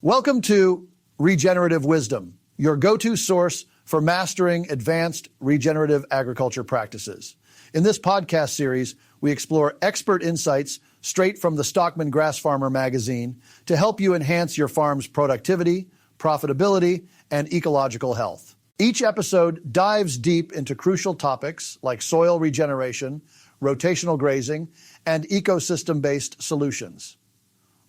Welcome to Regenerative Wisdom, your go-to source for mastering advanced regenerative agriculture practices. In this podcast series, we explore expert insights straight from the Stockman Grass Farmer magazine to help you enhance your farm's productivity, profitability, and ecological health. Each episode dives deep into crucial topics like soil regeneration, rotational grazing, and ecosystem-based solutions.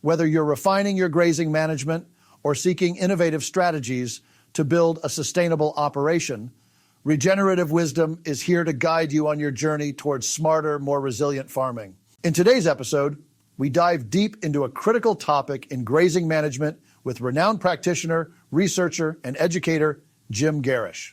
Whether you're refining your grazing management or seeking innovative strategies to build a sustainable operation, Regenerative Wisdom is here to guide you on your journey towards smarter, more resilient farming. In today's episode, we dive deep into a critical topic in grazing management with renowned practitioner, researcher, and educator Jim Gerrish.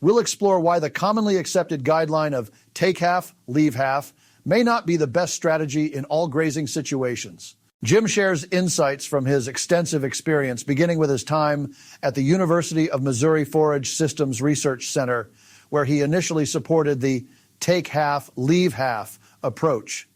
We'll explore why the commonly accepted guideline of take half, leave half may not be the best strategy in all grazing situations. Jim shares insights from his extensive experience, beginning with his time at the University of Missouri Forage Systems Research Center, where he initially supported the take half, leave half approach.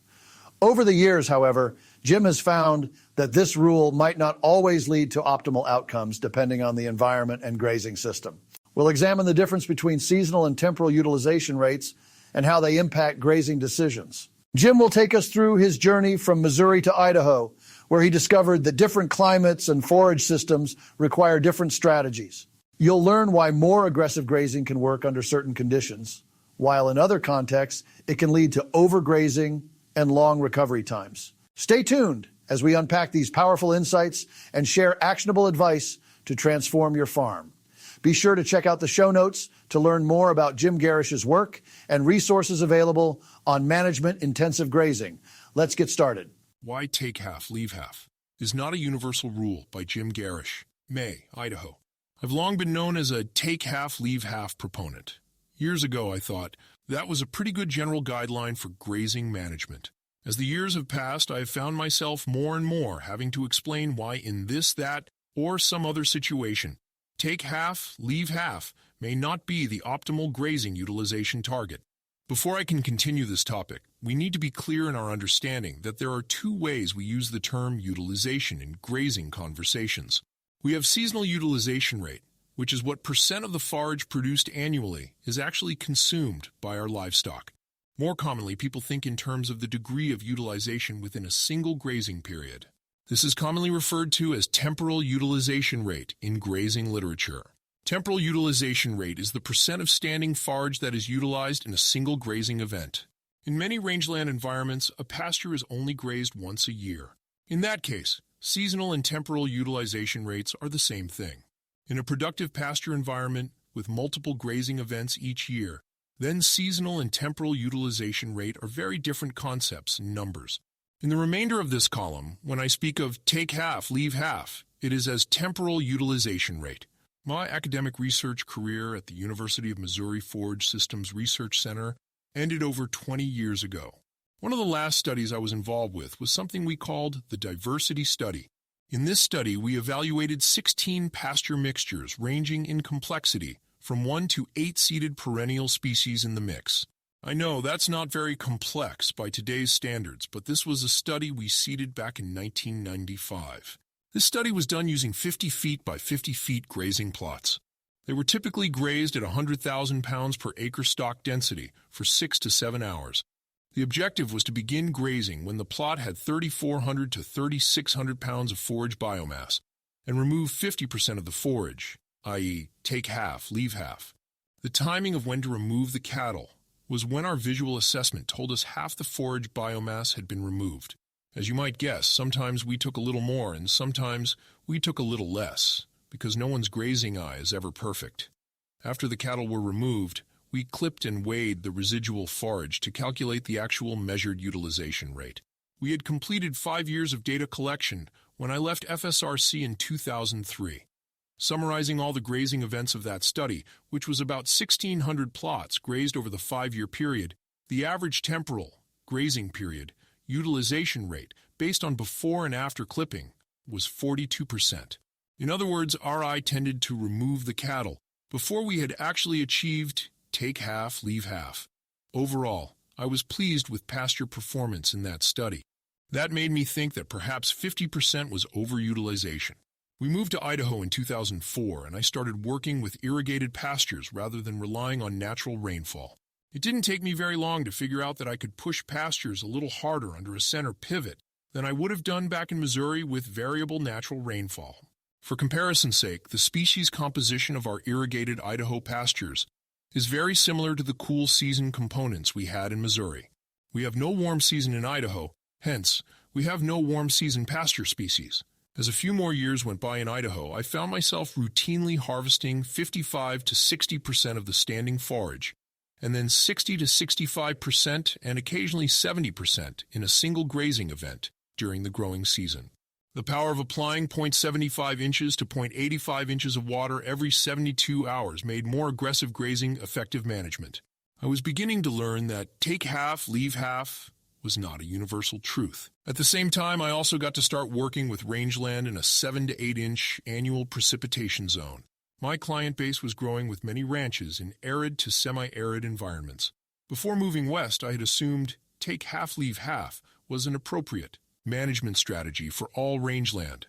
Over the years, however, Jim has found that this rule might not always lead to optimal outcomes depending on the environment and grazing system. We'll examine the difference between seasonal and temporal utilization rates and how they impact grazing decisions. Jim will take us through his journey from Missouri to Idaho, where he discovered that different climates and forage systems require different strategies. You'll learn why more aggressive grazing can work under certain conditions, while in other contexts, it can lead to overgrazing and long recovery times. Stay tuned as we unpack these powerful insights and share actionable advice to transform your farm. Be sure to check out the show notes to learn more about Jim Gerrish's work and resources available on management-intensive grazing. Let's get started. Why Take Half, Leave Half is not a universal rule by Jim Gerrish, May, Idaho. I've long been known as a take half, leave half proponent. Years ago, I thought that was a pretty good general guideline for grazing management. As the years have passed, I have found myself more and more having to explain why in this, that, or some other situation, take half, leave half may not be the optimal grazing utilization target. Before I can continue this topic, we need to be clear in our understanding that there are two ways we use the term utilization in grazing conversations. We have seasonal utilization rate, which is what percent of the forage produced annually is actually consumed by our livestock. More commonly, people think in terms of the degree of utilization within a single grazing period. This is commonly referred to as temporal utilization rate in grazing literature. Temporal utilization rate is the percent of standing forage that is utilized in a single grazing event. In many rangeland environments, a pasture is only grazed once a year. In that case, seasonal and temporal utilization rates are the same thing. In a productive pasture environment with multiple grazing events each year, then seasonal and temporal utilization rate are very different concepts and numbers. In the remainder of this column, when I speak of take half, leave half, it is as temporal utilization rate. My academic research career at the University of Missouri Forage Systems Research Center ended over 20 years ago. One of the last studies I was involved with was something we called the diversity study. In this study, we evaluated 16 pasture mixtures ranging in complexity from 1 to 8 seeded perennial species in the mix. I know that's not very complex by today's standards, but this was a study we seeded back in 1995. This study was done using 50 feet by 50 feet grazing plots. They were typically grazed at 100,000 pounds per acre stock density for 6 to 7 hours. The objective was to begin grazing when the plot had 3,400 to 3,600 pounds of forage biomass and remove 50% of the forage, i.e., take half, leave half. The timing of when to remove the cattle was when our visual assessment told us half the forage biomass had been removed. As you might guess, sometimes we took a little more and sometimes we took a little less, because no one's grazing eye is ever perfect. After the cattle were removed, we clipped and weighed the residual forage to calculate the actual measured utilization rate. We had completed 5 years of data collection when I left FSRC in 2003. Summarizing all the grazing events of that study, which was about 1,600 plots grazed over the 5-year period, the average temporal, grazing period, utilization rate, based on before and after clipping, was 42%. In other words, our eye tended to remove the cattle before we had actually achieved take half, leave half. Overall, I was pleased with pasture performance in that study. That made me think that perhaps 50% was overutilization. We moved to Idaho in 2004, and I started working with irrigated pastures rather than relying on natural rainfall. It didn't take me very long to figure out that I could push pastures a little harder under a center pivot than I would have done back in Missouri with variable natural rainfall. For comparison's sake, the species composition of our irrigated Idaho pastures is very similar to the cool season components we had in Missouri. We have no warm season in Idaho, hence, we have no warm season pasture species. As a few more years went by in Idaho, I found myself routinely harvesting 55 to 60% of the standing forage, and then 60 to 65% and occasionally 70% in a single grazing event during the growing season. The power of applying 0.75 inches to 0.85 inches of water every 72 hours made more aggressive grazing effective management. I was beginning to learn that take half, leave half was not a universal truth. At the same time, I also got to start working with rangeland in a 7 to 8 inch annual precipitation zone. My client base was growing with many ranches in arid to semi-arid environments. Before moving west, I had assumed take half, leave half was an appropriate management strategy for all rangeland.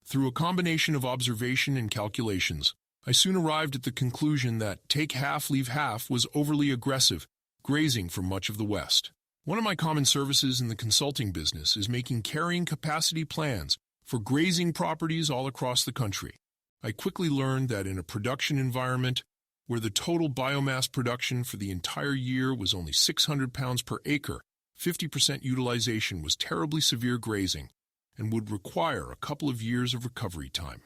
Through a combination of observation and calculations, I soon arrived at the conclusion that take half, leave half was overly aggressive grazing for much of the West. One of my common services in the consulting business is making carrying capacity plans for grazing properties all across the country. I quickly learned that in a production environment where the total biomass production for the entire year was only 600 pounds per acre, 50% utilization was terribly severe grazing and would require a couple of years of recovery time.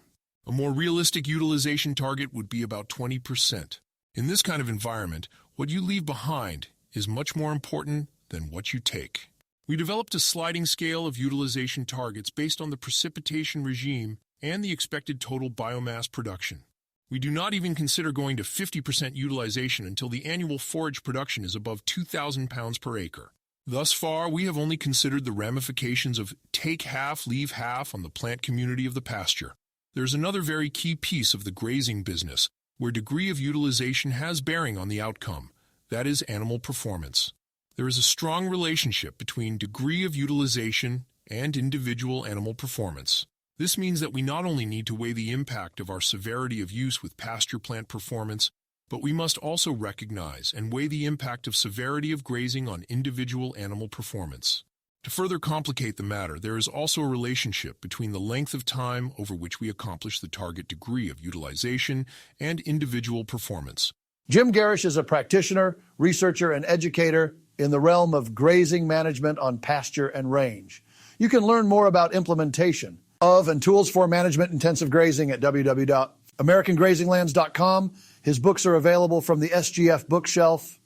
A more realistic utilization target would be about 20%. In this kind of environment, what you leave behind is much more important than what you take. We developed a sliding scale of utilization targets based on the precipitation regime and the expected total biomass production. We do not even consider going to 50% utilization until the annual forage production is above 2,000 pounds per acre. Thus far, we have only considered the ramifications of take half, leave half on the plant community of the pasture. There is another very key piece of the grazing business where degree of utilization has bearing on the outcome. That is animal performance. There is a strong relationship between degree of utilization and individual animal performance. This means that we not only need to weigh the impact of our severity of use with pasture plant performance, but we must also recognize and weigh the impact of severity of grazing on individual animal performance. To further complicate the matter, there is also a relationship between the length of time over which we accomplish the target degree of utilization and individual performance. Jim Gerrish is a practitioner, researcher, and educator in the realm of grazing management on pasture and range. You can learn more about implementation of and tools for management intensive grazing at www.americangrazinglands.com. His books are available from the SGF bookshelf.